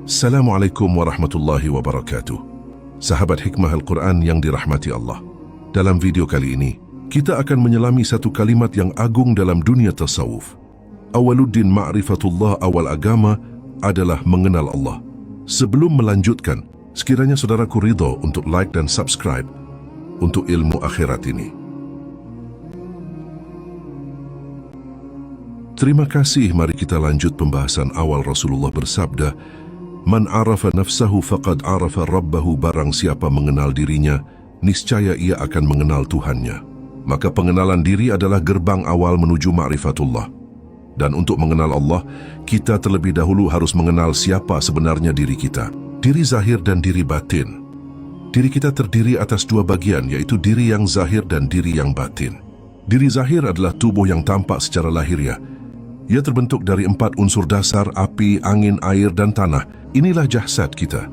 Assalamualaikum warahmatullahi wabarakatuh. Sahabat hikmah Al-Quran yang dirahmati Allah. Dalam video kali ini, kita akan menyelami satu kalimat yang agung dalam dunia tasawuf. Awaluddin ma'rifatullah, awal agama adalah mengenal Allah. Sebelum melanjutkan, sekiranya saudaraku ridho untuk like dan subscribe untuk ilmu akhirat ini. Terima kasih, mari kita lanjut pembahasan awal. Rasulullah bersabda, Man arafa nafsahu faqad arafa rabbahu, barang siapa mengenal dirinya, niscaya ia akan mengenal Tuhannya. Maka pengenalan diri adalah gerbang awal menuju ma'rifatullah. Dan untuk mengenal Allah, kita terlebih dahulu harus mengenal siapa sebenarnya diri kita. Diri zahir dan diri batin. Diri kita terdiri atas dua bagian, yaitu diri yang zahir dan diri yang batin. Diri zahir adalah tubuh yang tampak secara lahiriah. Ia terbentuk dari 4 unsur dasar: api, angin, air, dan tanah. Inilah jasad kita,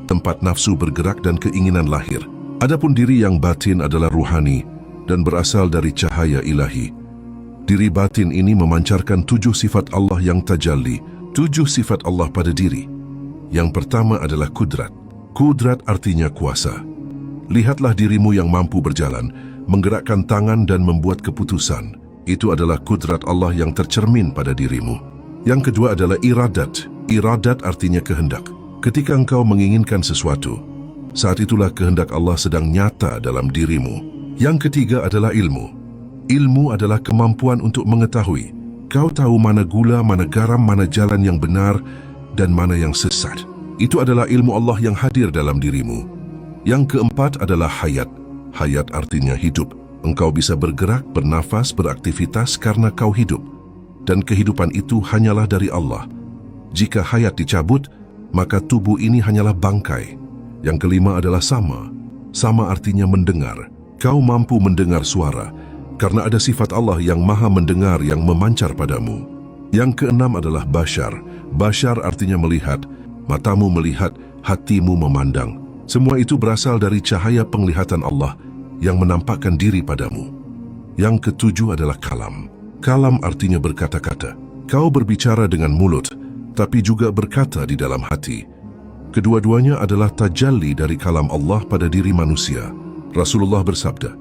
tempat nafsu bergerak dan keinginan lahir. Adapun diri yang batin adalah ruhani dan berasal dari cahaya ilahi. Diri batin ini memancarkan 7 sifat Allah yang tajalli, 7 sifat Allah pada diri. Yang pertama adalah kudrat. Kudrat artinya kuasa. Lihatlah dirimu yang mampu berjalan, menggerakkan tangan dan membuat keputusan. Itu adalah kudrat Allah yang tercermin pada dirimu. Yang kedua adalah iradat. Iradat artinya kehendak. Ketika engkau menginginkan sesuatu, saat itulah kehendak Allah sedang nyata dalam dirimu. Yang ketiga adalah ilmu. Ilmu adalah kemampuan untuk mengetahui. Kau tahu mana gula, mana garam, mana jalan yang benar dan mana yang sesat. Itu adalah ilmu Allah yang hadir dalam dirimu. Yang keempat adalah hayat. Hayat artinya hidup. Engkau bisa bergerak, bernafas, beraktivitas karena kau hidup. Dan kehidupan itu hanyalah dari Allah. Jika hayat dicabut, maka tubuh ini hanyalah bangkai. Yang kelima adalah sama. Sama artinya mendengar. Kau mampu mendengar suara, karena ada sifat Allah yang maha mendengar yang memancar padamu. Yang keenam adalah bashar. Bashar artinya melihat. Matamu melihat, hatimu memandang. Semua itu berasal dari cahaya penglihatan Allah yang menampakkan diri padamu. Yang ketujuh adalah kalam. Kalam artinya berkata-kata. Kau berbicara dengan mulut, tapi juga berkata di dalam hati. Kedua-duanya adalah tajalli dari kalam Allah pada diri manusia. Rasulullah bersabda,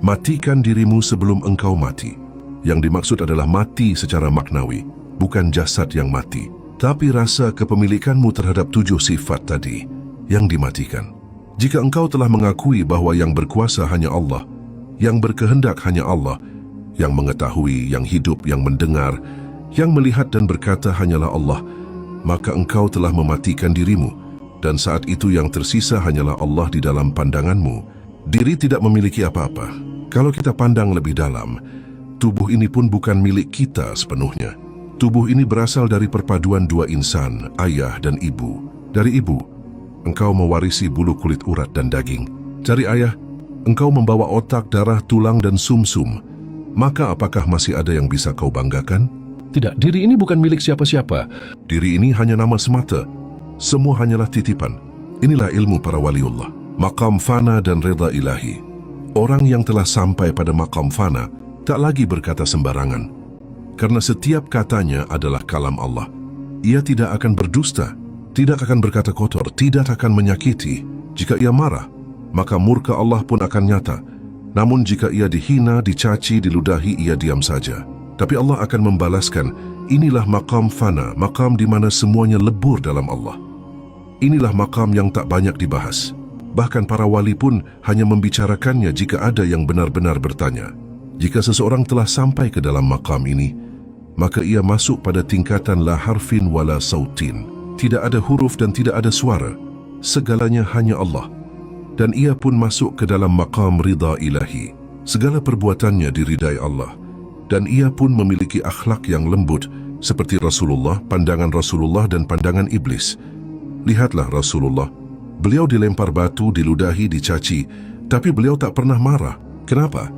matikan dirimu sebelum engkau mati. Yang dimaksud adalah mati secara maknawi, bukan jasad yang mati, tapi rasa kepemilikanmu terhadap 7 sifat tadi yang dimatikan. Jika engkau telah mengakui bahwa yang berkuasa hanya Allah, yang berkehendak hanya Allah, yang mengetahui, yang hidup, yang mendengar, yang melihat dan berkata hanyalah Allah, maka engkau telah mematikan dirimu, dan saat itu yang tersisa hanyalah Allah di dalam pandanganmu. Diri tidak memiliki apa-apa. Kalau kita pandang lebih dalam, tubuh ini pun bukan milik kita sepenuhnya. Tubuh ini berasal dari perpaduan 2 insan, ayah dan ibu. Dari ibu, engkau mewarisi bulu kulit urat dan daging. Dari ayah, engkau membawa otak, darah, tulang, dan sumsum. Maka apakah masih ada yang bisa kau banggakan? Tidak, diri ini bukan milik siapa-siapa. Diri ini hanya nama semata. Semua hanyalah titipan. Inilah ilmu para waliullah. Maqam fana dan reda ilahi. Orang yang telah sampai pada maqam fana tak lagi berkata sembarangan. Karena setiap katanya adalah kalam Allah. Ia tidak akan berdusta, tidak akan berkata kotor, tidak akan menyakiti. Jika ia marah, maka murka Allah pun akan nyata. Namun jika ia dihina, dicaci, diludahi, ia diam saja. Tapi Allah akan membalaskan. Inilah maqam fana, maqam di mana semuanya lebur dalam Allah. Inilah maqam yang tak banyak dibahas. Bahkan para wali pun hanya membicarakannya jika ada yang benar-benar bertanya. Jika seseorang telah sampai ke dalam maqam ini, maka ia masuk pada tingkatan la harfin wala sautin. Tidak ada huruf dan tidak ada suara. Segalanya hanya Allah. Dan ia pun masuk ke dalam maqam ridha ilahi. Segala perbuatannya diridai Allah. Dan ia pun memiliki akhlak yang lembut seperti Rasulullah, pandangan Rasulullah dan pandangan iblis. Lihatlah Rasulullah. Beliau dilempar batu, diludahi, dicaci, tapi beliau tak pernah marah. Kenapa?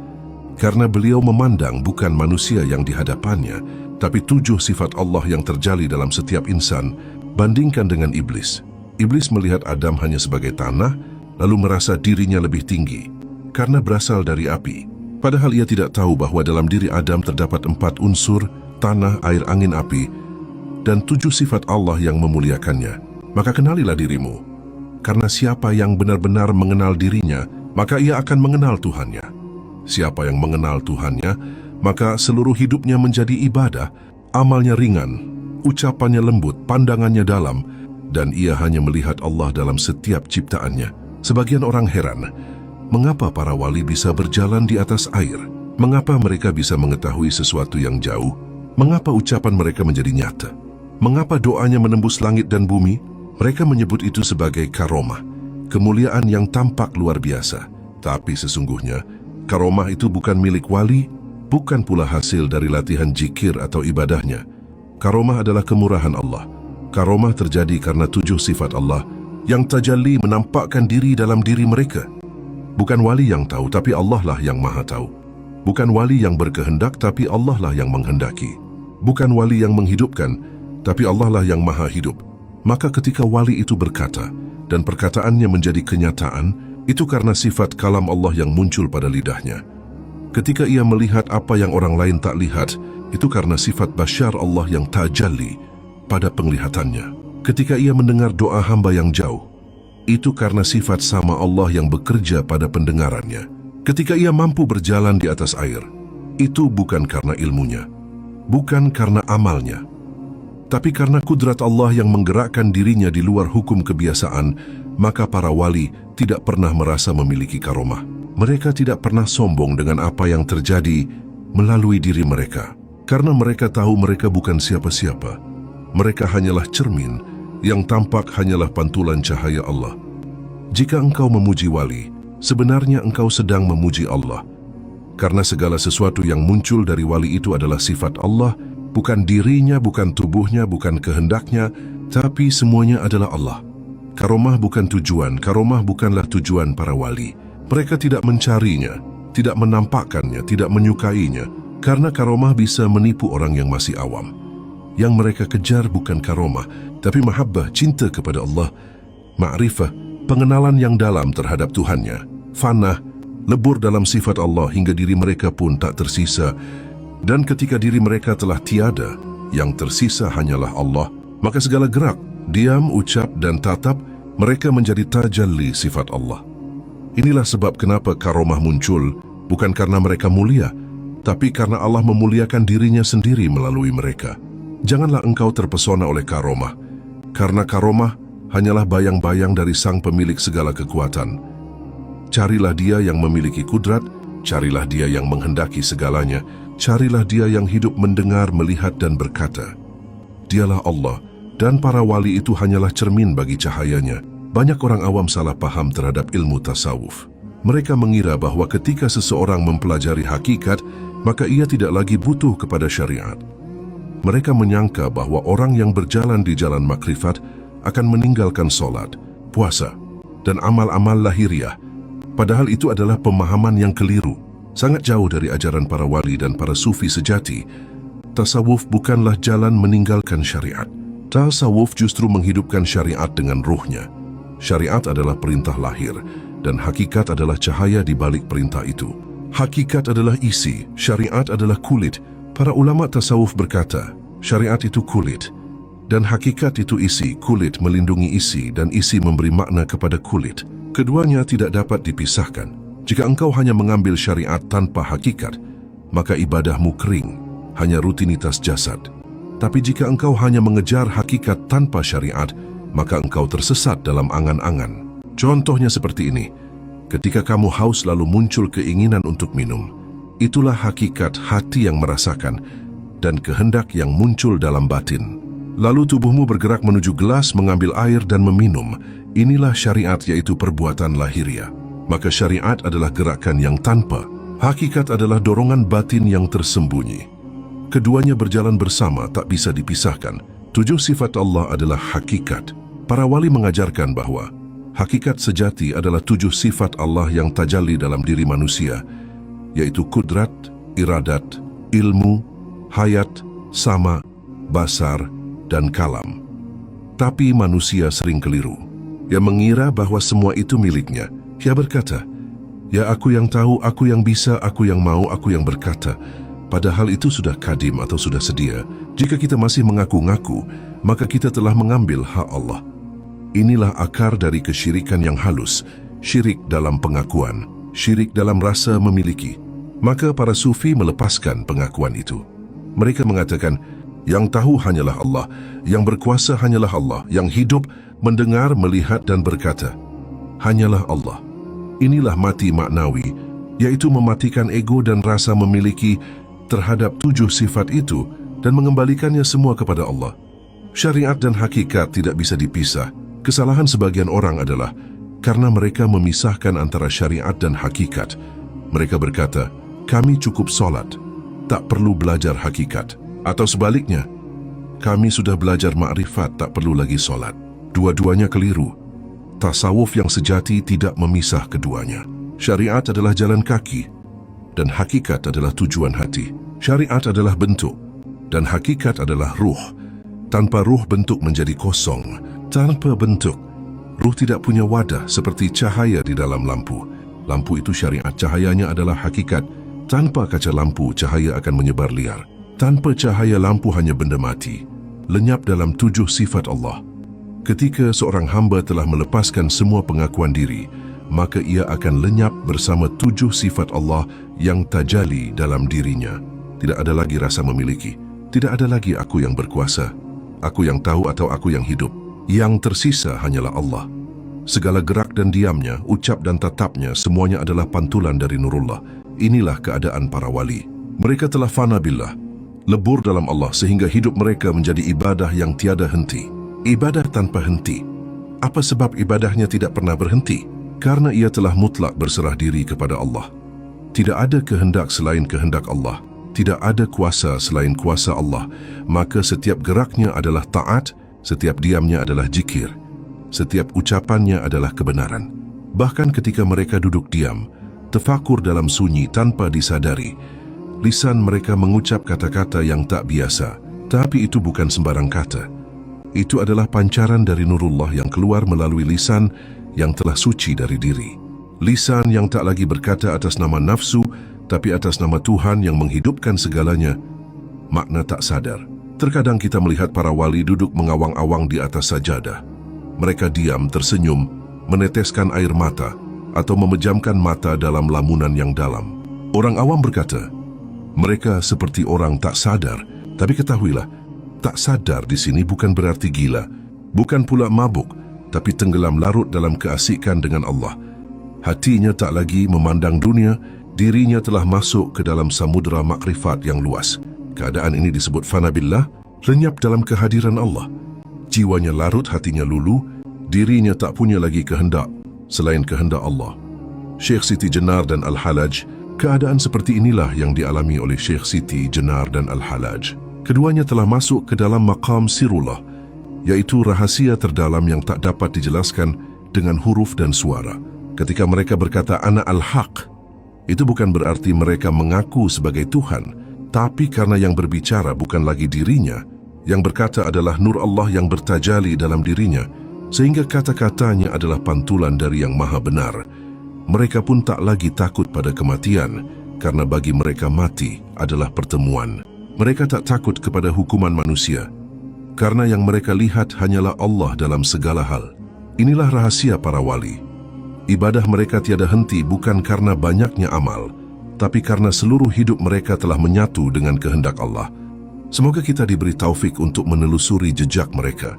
Karena beliau memandang bukan manusia yang dihadapannya, tapi 7 sifat Allah yang terjali dalam setiap insan. Bandingkan dengan iblis. Iblis melihat Adam hanya sebagai tanah, lalu merasa dirinya lebih tinggi, karena berasal dari api. Padahal ia tidak tahu bahwa dalam diri Adam terdapat 4 unsur, tanah, air, angin, api, dan 7 sifat Allah yang memuliakannya. Maka kenalilah dirimu. Karena siapa yang benar-benar mengenal dirinya, maka ia akan mengenal Tuhannya. Siapa yang mengenal Tuhannya, maka seluruh hidupnya menjadi ibadah, amalnya ringan, ucapannya lembut, pandangannya dalam, dan ia hanya melihat Allah dalam setiap ciptaannya. Sebagian orang heran, mengapa para wali bisa berjalan di atas air? Mengapa mereka bisa mengetahui sesuatu yang jauh? Mengapa ucapan mereka menjadi nyata? Mengapa doanya menembus langit dan bumi? Mereka menyebut itu sebagai karomah, kemuliaan yang tampak luar biasa. Tapi sesungguhnya, karomah itu bukan milik wali, bukan pula hasil dari latihan zikir atau ibadahnya. Karomah adalah kemurahan Allah. Karomah terjadi karena 7 sifat Allah yang tajalli menampakkan diri dalam diri mereka. Bukan wali yang tahu, tapi Allah lah yang maha tahu. Bukan wali yang berkehendak, tapi Allah lah yang menghendaki. Bukan wali yang menghidupkan, tapi Allah lah yang maha hidup. Maka ketika wali itu berkata, dan perkataannya menjadi kenyataan, itu karena sifat kalam Allah yang muncul pada lidahnya. Ketika ia melihat apa yang orang lain tak lihat, itu karena sifat basyar Allah yang tajalli pada penglihatannya. Ketika ia mendengar doa hamba yang jauh, itu karena sifat sama Allah yang bekerja pada pendengarannya. Ketika ia mampu berjalan di atas air, itu bukan karena ilmunya, bukan karena amalnya, tapi karena kudrat Allah yang menggerakkan dirinya di luar hukum kebiasaan. Maka para wali tidak pernah merasa memiliki karomah. Mereka tidak pernah sombong dengan apa yang terjadi melalui diri mereka, karena mereka tahu mereka bukan siapa-siapa. Mereka hanyalah cermin, yang tampak hanyalah pantulan cahaya Allah. Jika engkau memuji wali, sebenarnya engkau sedang memuji Allah, karena segala sesuatu yang muncul dari wali itu adalah sifat Allah, bukan dirinya, bukan tubuhnya, bukan kehendaknya, tapi semuanya adalah Allah. Karomah bukan tujuan, karomah bukanlah tujuan para wali. Mereka tidak mencarinya, tidak menampakkannya, tidak menyukainya, karena karomah bisa menipu orang yang masih awam. Yang mereka kejar bukan karomah, tapi mahabbah, cinta kepada Allah, ma'rifah, pengenalan yang dalam terhadap Tuhannya, fanah, lebur dalam sifat Allah hingga diri mereka pun tak tersisa. Dan ketika diri mereka telah tiada, yang tersisa hanyalah Allah, maka segala gerak, diam, ucap, dan tatap, mereka menjadi tajalli sifat Allah. Inilah sebab kenapa karomah muncul, bukan karena mereka mulia, tapi karena Allah memuliakan dirinya sendiri melalui mereka. Janganlah engkau terpesona oleh karomah, karena karomah hanyalah bayang-bayang dari sang pemilik segala kekuatan. Carilah dia yang memiliki kudrat, carilah dia yang menghendaki segalanya, carilah dia yang hidup mendengar, melihat, dan berkata. Dialah Allah, dan para wali itu hanyalah cermin bagi cahayanya. Banyak orang awam salah paham terhadap ilmu tasawuf. Mereka mengira bahwa ketika seseorang mempelajari hakikat, maka ia tidak lagi butuh kepada syariat. Mereka menyangka bahwa orang yang berjalan di jalan makrifat akan meninggalkan solat, puasa, dan amal-amal lahiriah. Padahal itu adalah pemahaman yang keliru, sangat jauh dari ajaran para wali dan para sufi sejati. Tasawuf bukanlah jalan meninggalkan syariat. Tasawuf justru menghidupkan syariat dengan ruhnya. Syariat adalah perintah lahir, dan hakikat adalah cahaya di balik perintah itu. Hakikat adalah isi, syariat adalah kulit. Para ulama tasawuf berkata, syariat itu kulit, dan hakikat itu isi. Kulit melindungi isi, dan isi memberi makna kepada kulit. Keduanya tidak dapat dipisahkan. Jika engkau hanya mengambil syariat tanpa hakikat, maka ibadahmu kering, hanya rutinitas jasad. Tapi jika engkau hanya mengejar hakikat tanpa syariat, maka engkau tersesat dalam angan-angan. Contohnya seperti ini. Ketika kamu haus lalu muncul keinginan untuk minum, itulah hakikat hati yang merasakan dan kehendak yang muncul dalam batin. Lalu tubuhmu bergerak menuju gelas, mengambil air dan meminum. Inilah syariat, yaitu perbuatan lahiriah. Maka syariat adalah gerakan yang tanpa. Hakikat adalah dorongan batin yang tersembunyi. Keduanya berjalan bersama, tak bisa dipisahkan. 7 sifat Allah adalah hakikat. Para wali mengajarkan bahwa hakikat sejati adalah 7 sifat Allah yang tajalli dalam diri manusia, yaitu kudrat, iradat, ilmu, hayat, sama, basar, dan kalam. Tapi manusia sering keliru. Ia mengira bahwa semua itu miliknya. Ia berkata, ya aku yang tahu, aku yang bisa, aku yang mau, aku yang berkata. Padahal itu sudah kadim atau sudah sedia. Jika kita masih mengaku-ngaku, maka kita telah mengambil hak Allah. Inilah akar dari kesyirikan yang halus, syirik dalam pengakuan, syirik dalam rasa memiliki. Maka para sufi melepaskan pengakuan itu. Mereka mengatakan, yang tahu hanyalah Allah, yang berkuasa hanyalah Allah, yang hidup, mendengar, melihat dan berkata, hanyalah Allah. Inilah mati maknawi, yaitu mematikan ego dan rasa memiliki terhadap 7 sifat itu dan mengembalikannya semua kepada Allah. Syariat dan hakikat tidak bisa dipisah. Kesalahan sebagian orang adalah karena mereka memisahkan antara syariat dan hakikat. Mereka berkata, kami cukup solat, tak perlu belajar hakikat. Atau sebaliknya, kami sudah belajar ma'rifat, tak perlu lagi solat. Dua-duanya keliru. Tasawuf yang sejati tidak memisah keduanya. Syariat adalah jalan kaki, dan hakikat adalah tujuan hati. Syariat adalah bentuk, dan hakikat adalah ruh. Tanpa ruh, bentuk menjadi kosong. Tanpa bentuk, ruh tidak punya wadah seperti cahaya di dalam lampu. Lampu itu syariat, cahayanya adalah hakikat. Tanpa kaca lampu, cahaya akan menyebar liar. Tanpa cahaya, lampu hanya benda mati, lenyap dalam 7 sifat Allah. Ketika seorang hamba telah melepaskan semua pengakuan diri, maka ia akan lenyap bersama 7 sifat Allah yang tajali dalam dirinya. Tidak ada lagi rasa memiliki, tidak ada lagi aku yang berkuasa, aku yang tahu atau aku yang hidup. Yang tersisa hanyalah Allah. Segala gerak dan diamnya, ucap dan tatapnya, semuanya adalah pantulan dari Nurullah. Inilah keadaan para wali. Mereka telah fana billah, lebur dalam Allah, sehingga hidup mereka menjadi ibadah yang tiada henti. Ibadah tanpa henti. Apa sebab ibadahnya tidak pernah berhenti? Karena ia telah mutlak berserah diri kepada Allah. Tidak ada kehendak selain kehendak Allah. Tidak ada kuasa selain kuasa Allah. Maka setiap geraknya adalah taat, setiap diamnya adalah zikir, setiap ucapannya adalah kebenaran. Bahkan ketika mereka duduk diam, tafakur dalam sunyi tanpa disadari, lisan mereka mengucap kata-kata yang tak biasa, tapi itu bukan sembarang kata. Itu adalah pancaran dari Nurullah yang keluar melalui lisan yang telah suci dari diri. Lisan yang tak lagi berkata atas nama nafsu, tapi atas nama Tuhan yang menghidupkan segalanya. Makna tak sadar. Terkadang kita melihat para wali duduk mengawang-awang di atas sajadah. Mereka diam, tersenyum, meneteskan air mata, atau memejamkan mata dalam lamunan yang dalam. Orang awam berkata, mereka seperti orang tak sadar. Tapi ketahuilah, tak sadar di sini bukan berarti gila, bukan pula mabuk, tapi tenggelam larut dalam keasikan dengan Allah. Hatinya tak lagi memandang dunia, dirinya telah masuk ke dalam samudera makrifat yang luas. Keadaan ini disebut fana billah, lenyap dalam kehadiran Allah. Jiwanya larut, hatinya lulu, dirinya tak punya lagi kehendak selain kehendak Allah. Syekh Siti Jenar dan Al-Halaj, keadaan seperti inilah yang dialami oleh Syekh Siti Jenar dan Al-Halaj. Keduanya telah masuk ke dalam maqam sirullah, yaitu rahasia terdalam yang tak dapat dijelaskan dengan huruf dan suara. Ketika mereka berkata ana al-haq, itu bukan berarti mereka mengaku sebagai Tuhan, tapi karena yang berbicara bukan lagi dirinya, yang berkata adalah nur Allah yang bertajali dalam dirinya, sehingga kata-katanya adalah pantulan dari yang maha benar. Mereka pun tak lagi takut pada kematian, karena bagi mereka mati adalah pertemuan. Mereka tak takut kepada hukuman manusia, karena yang mereka lihat hanyalah Allah dalam segala hal. Inilah rahasia para wali. Ibadah mereka tiada henti bukan karena banyaknya amal, tapi karena seluruh hidup mereka telah menyatu dengan kehendak Allah. Semoga kita diberi taufik untuk menelusuri jejak mereka,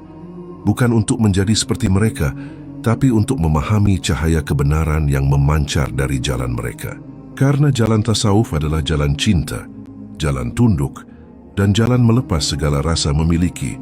bukan untuk menjadi seperti mereka, tapi untuk memahami cahaya kebenaran yang memancar dari jalan mereka. Karena jalan tasawuf adalah jalan cinta, jalan tunduk, dan jalan melepas segala rasa memiliki,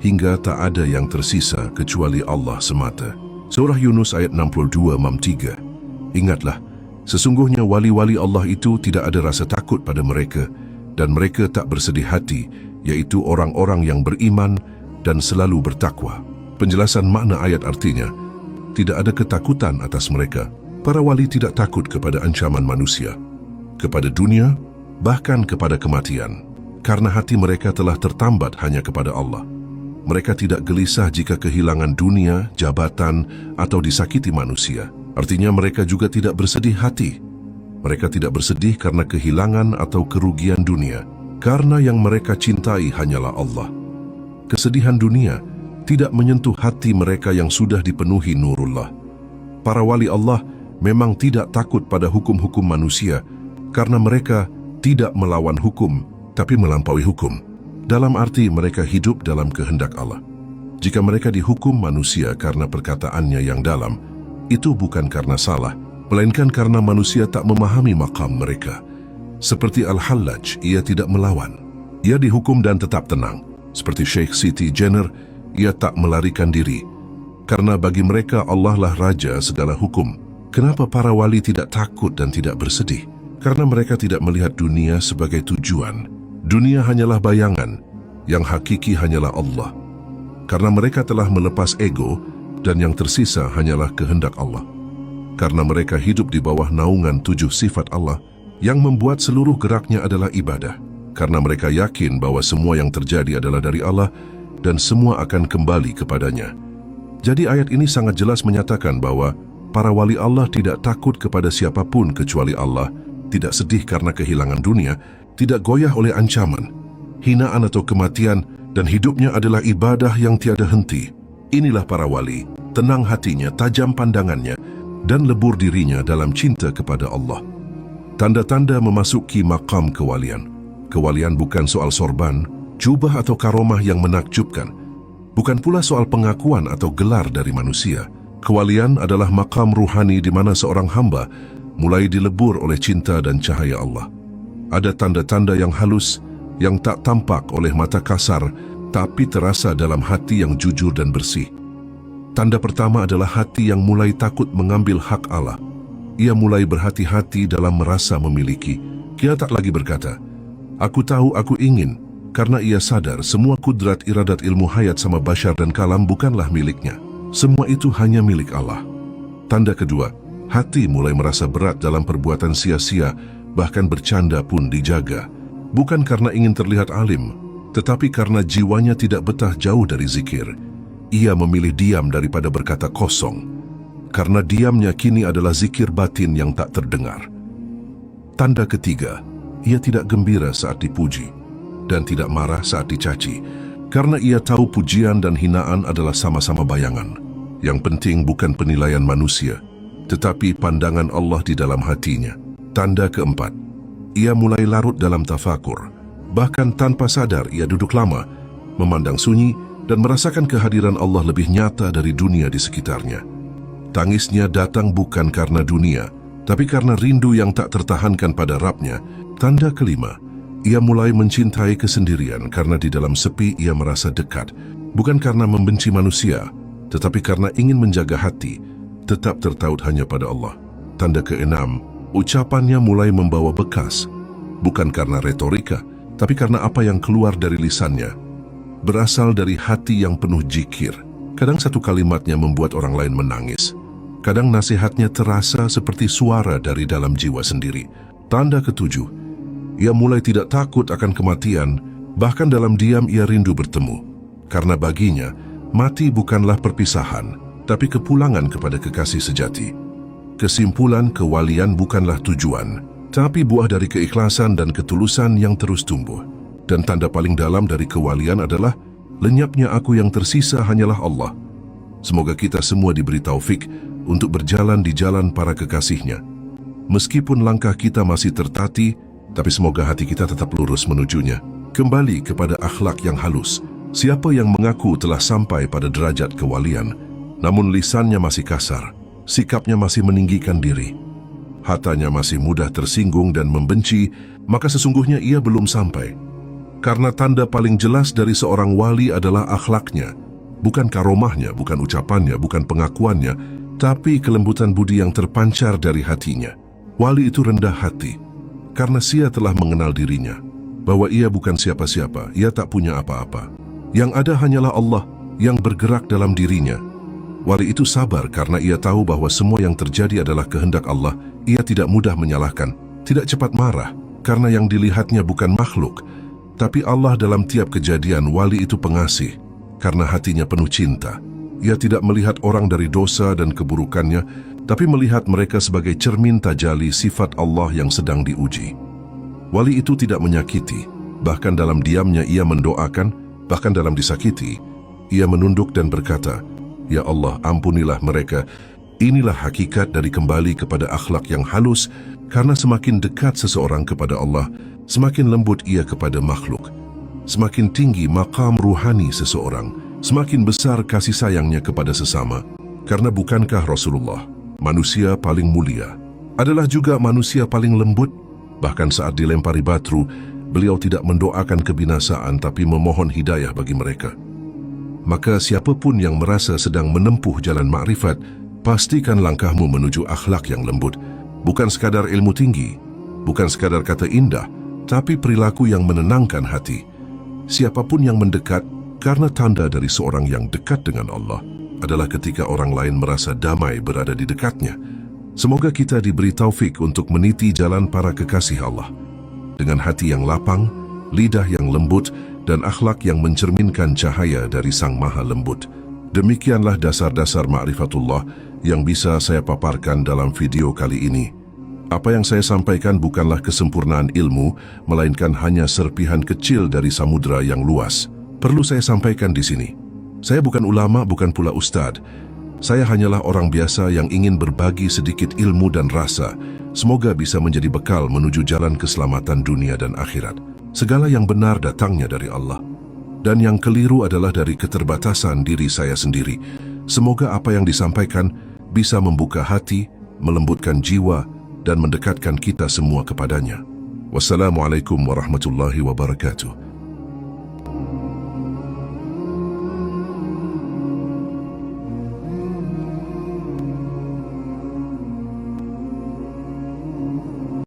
hingga tak ada yang tersisa kecuali Allah semata. Surah Yunus ayat 62 mam 3. Ingatlah, sesungguhnya wali-wali Allah itu tidak ada rasa takut pada mereka, dan mereka tak bersedih hati, yaitu orang-orang yang beriman dan selalu bertakwa. Penjelasan makna ayat artinya, tidak ada ketakutan atas mereka. Para wali tidak takut kepada ancaman manusia, kepada dunia, bahkan kepada kematian, karena hati mereka telah tertambat hanya kepada Allah. Mereka tidak gelisah jika kehilangan dunia, jabatan, atau disakiti manusia. Artinya mereka juga tidak bersedih hati. Mereka tidak bersedih karena kehilangan atau kerugian dunia, karena yang mereka cintai hanyalah Allah. Kesedihan dunia tidak menyentuh hati mereka yang sudah dipenuhi nurullah. Para wali Allah memang tidak takut pada hukum-hukum manusia karena mereka tidak melawan hukum, tapi melampaui hukum. Dalam arti mereka hidup dalam kehendak Allah. Jika mereka dihukum manusia karena perkataannya yang dalam, itu bukan karena salah, melainkan karena manusia tak memahami maqam mereka. Seperti Al-Hallaj, ia tidak melawan. Ia dihukum dan tetap tenang. Seperti Sheikh Siti Jenar, ia tak melarikan diri. Karena bagi mereka Allah lah raja segala hukum. Kenapa para wali tidak takut dan tidak bersedih? Karena mereka tidak melihat dunia sebagai tujuan. Dunia hanyalah bayangan, yang hakiki hanyalah Allah. Karena mereka telah melepas ego dan yang tersisa hanyalah kehendak Allah. Karena mereka hidup di bawah naungan 7 sifat Allah yang membuat seluruh geraknya adalah ibadah. Karena mereka yakin bahwa semua yang terjadi adalah dari Allah dan semua akan kembali kepadanya. Jadi ayat ini sangat jelas menyatakan bahwa para wali Allah tidak takut kepada siapapun kecuali Allah, tidak sedih karena kehilangan dunia, tidak goyah oleh ancaman, hinaan atau kematian, dan hidupnya adalah ibadah yang tiada henti. Inilah para wali, tenang hatinya, tajam pandangannya, dan lebur dirinya dalam cinta kepada Allah. Tanda-tanda memasuki maqam kewalian. Kewalian bukan soal sorban, jubah atau karomah yang menakjubkan. Bukan pula soal pengakuan atau gelar dari manusia. Kewalian adalah maqam ruhani di mana seorang hamba mulai dilebur oleh cinta dan cahaya Allah. Ada tanda-tanda yang halus, yang tak tampak oleh mata kasar, tapi terasa dalam hati yang jujur dan bersih. Tanda pertama adalah hati yang mulai takut mengambil hak Allah. Ia mulai berhati-hati dalam merasa memiliki. Ia tak lagi berkata, "Aku tahu, aku ingin," karena ia sadar semua kudrat iradat ilmu hayat sama bashar dan kalam bukanlah miliknya. Semua itu hanya milik Allah. Tanda kedua, hati mulai merasa berat dalam perbuatan sia-sia, bahkan bercanda pun dijaga. Bukan karena ingin terlihat alim, tetapi karena jiwanya tidak betah jauh dari zikir. Ia memilih diam daripada berkata kosong, karena diamnya kini adalah zikir batin yang tak terdengar. Tanda ketiga, ia tidak gembira saat dipuji dan tidak marah saat dicaci, karena ia tahu pujian dan hinaan adalah sama-sama bayangan. Yang penting bukan penilaian manusia, tetapi pandangan Allah di dalam hatinya. Tanda keempat, ia mulai larut dalam tafakur. Bahkan tanpa sadar ia duduk lama, memandang sunyi dan merasakan kehadiran Allah lebih nyata dari dunia di sekitarnya. Tangisnya datang bukan karena dunia, tapi karena rindu yang tak tertahankan pada Rabb-nya. Tanda kelima, ia mulai mencintai kesendirian karena di dalam sepi ia merasa dekat, bukan karena membenci manusia, tetapi karena ingin menjaga hati, tetap tertaut hanya pada Allah. Tanda keenam, ucapannya mulai membawa bekas, bukan karena retorika, tapi karena apa yang keluar dari lisannya berasal dari hati yang penuh zikir. Kadang satu kalimatnya membuat orang lain menangis. Kadang nasihatnya terasa seperti suara dari dalam jiwa sendiri. Tanda ketujuh, ia mulai tidak takut akan kematian, bahkan dalam diam ia rindu bertemu. Karena baginya, mati bukanlah perpisahan, tapi kepulangan kepada kekasih sejati. Kesimpulan, kewalian bukanlah tujuan, tapi buah dari keikhlasan dan ketulusan yang terus tumbuh. Dan tanda paling dalam dari kewalian adalah lenyapnya aku, yang tersisa hanyalah Allah. Semoga kita semua diberi taufik untuk berjalan di jalan para kekasihnya. Meskipun langkah kita masih tertati, tapi semoga hati kita tetap lurus menujunya. Kembali kepada akhlak yang halus. Siapa yang mengaku telah sampai pada derajat kewalian, namun lisannya masih kasar, sikapnya masih meninggikan diri, hatanya masih mudah tersinggung dan membenci, maka sesungguhnya ia belum sampai. Karena tanda paling jelas dari seorang wali adalah akhlaknya, bukan karomahnya, bukan ucapannya, bukan pengakuannya, tapi kelembutan budi yang terpancar dari hatinya. Wali itu rendah hati, karena ia telah mengenal dirinya, bahwa ia bukan siapa-siapa, ia tak punya apa-apa. Yang ada hanyalah Allah yang bergerak dalam dirinya. Wali itu sabar karena ia tahu bahwa semua yang terjadi adalah kehendak Allah. Ia tidak mudah menyalahkan, tidak cepat marah, karena yang dilihatnya bukan makhluk, tapi Allah dalam tiap kejadian. Wali itu pengasih, karena hatinya penuh cinta. Ia tidak melihat orang dari dosa dan keburukannya, tapi melihat mereka sebagai cermin tajalli sifat Allah yang sedang diuji. Wali itu tidak menyakiti, bahkan dalam diamnya ia mendoakan, bahkan dalam disakiti, Ia menunduk dan berkata, "Ya Allah, ampunilah mereka." Inilah hakikat dari kembali kepada akhlak yang halus, karena semakin dekat seseorang kepada Allah, semakin lembut ia kepada makhluk. Semakin tinggi maqam ruhani seseorang, semakin besar kasih sayangnya kepada sesama. Karena bukankah Rasulullah, manusia paling mulia, adalah juga manusia paling lembut? Bahkan saat dilempari batu, beliau tidak mendoakan kebinasaan tapi memohon hidayah bagi mereka. Maka siapapun yang merasa sedang menempuh jalan makrifat, pastikan langkahmu menuju akhlak yang lembut. Bukan sekadar ilmu tinggi, bukan sekadar kata indah, tapi perilaku yang menenangkan hati. Siapapun yang mendekat, karena tanda dari seorang yang dekat dengan Allah adalah ketika orang lain merasa damai berada di dekatnya. Semoga kita diberi taufik untuk meniti jalan para kekasih Allah dengan hati yang lapang, lidah yang lembut, dan akhlak yang mencerminkan cahaya dari Sang Maha Lembut. Demikianlah dasar-dasar ma'rifatullah yang bisa saya paparkan dalam video kali ini. Apa yang saya sampaikan bukanlah kesempurnaan ilmu, melainkan hanya serpihan kecil dari samudera yang luas. Perlu saya sampaikan di sini. Saya bukan ulama, bukan pula ustadz. Saya hanyalah orang biasa yang ingin berbagi sedikit ilmu dan rasa. Semoga bisa menjadi bekal menuju jalan keselamatan dunia dan akhirat. Segala yang benar datangnya dari Allah, dan yang keliru adalah dari keterbatasan diri saya sendiri. Semoga apa yang disampaikan bisa membuka hati, melembutkan jiwa, dan mendekatkan kita semua kepadanya. Wassalamualaikum warahmatullahi wabarakatuh.